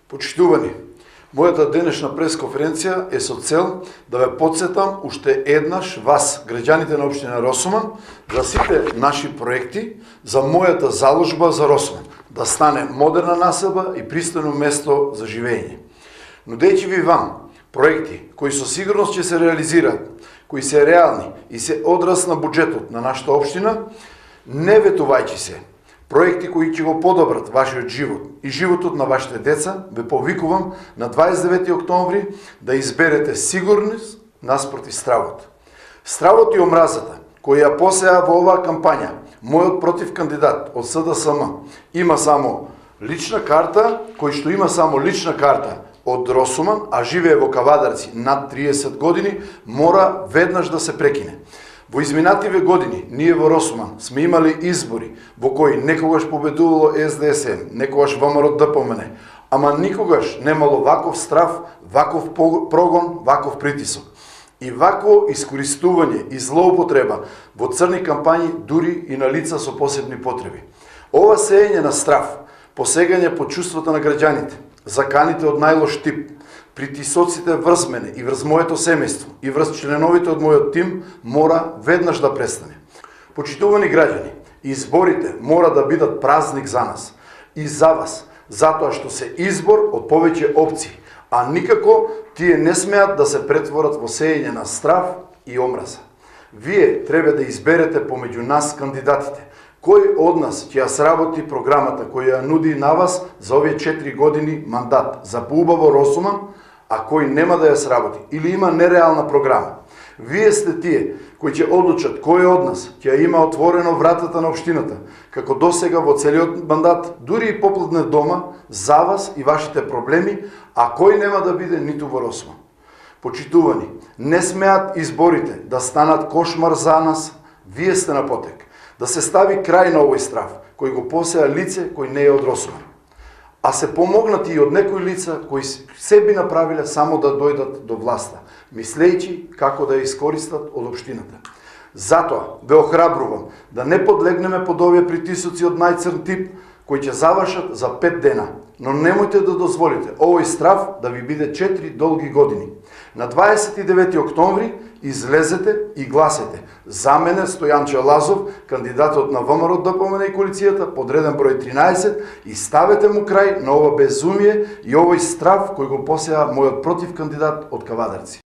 Почитувани, мојата денешна пресконференција е со цел да ве подсетам уште еднаш вас, граѓаните на општина Росуман, за сите наши проекти за мојата заложба за Росуман, да стане модерна населба и пристојно место за живење. Нудејќи ви вам проекти кои со сигурност ќе се реализираат, кои се реални и се одраз на буџетот на нашата општина, не ветувајќи се проекти кои ќе го подобрат вашиот живот и животот на вашите деца, ве повикувам на 29 октомври да изберете сигурност наспроти стравот. Стравот и омразата, кои ја посеа во оваа кампања, мојот против кандидат од СДСМ има само лична карта, кој што има само лична карта од Росуман, а живее во Кавадарци над 30 години, мора веднаш да се прекине. Во изминативе години, ние во Росуман сме имали избори во кои некогаш победувало СДСМ, некогаш ВМРО ДПМН, ама никогаш немало ваков страв, ваков прогон, ваков притисок. И вакво искористување и злоупотреба во црни кампањи, дури и на лица со посебни потреби. Ова сеење на страв, посегање по чувствата на граѓаните, заканите од најлош тип, притисоците врз мене и врз моето семејство и врз членовите од мојот тим мора веднаш да престане. Почитувани граѓани, изборите мора да бидат празник за нас и за вас, затоа што се избор од повеќе опции, а никако тие не смеат да се претворат во сеење на страв и омраза. Вие треба да изберете помеѓу нас кандидатите, кој од нас ќе ја сработи програмата која ја нуди на вас за овие 4 години мандат за поубаво Росуман, а кој нема да ја сработи или има нереална програма. Вие сте тие кои ќе одлучат кој од нас ќе има отворено вратата на општината, како досега во целиот мандат, дури и попладне дома за вас и вашите проблеми, а кој нема да биде ниту во Росуман. Почитувани, не смеат изборите да станат кошмар за нас, вие сте на потек. Да се стави крај на овој страв, кој го посеа лице кој не е од Росуман. А се помогнати и од некои лица кои се би направиле само да дојдат до власта, мислејќи како да ја искористат од општината. Затоа ве охрабрувам да не подлегнеме под овие притисоци од најцрн тип, кои ќе завршат за 5 дена, но немојте да дозволите овој страв да ви биде 4 долги години. На 29 октомври излезете и гласете за мене Стојанче Лазов, кандидатот на ВМРО ДПМН и коалицијата, подреден број 13, и ставете му крај на ова безумие и овој страв кој го посеа мојот против кандидат од Кавадарци.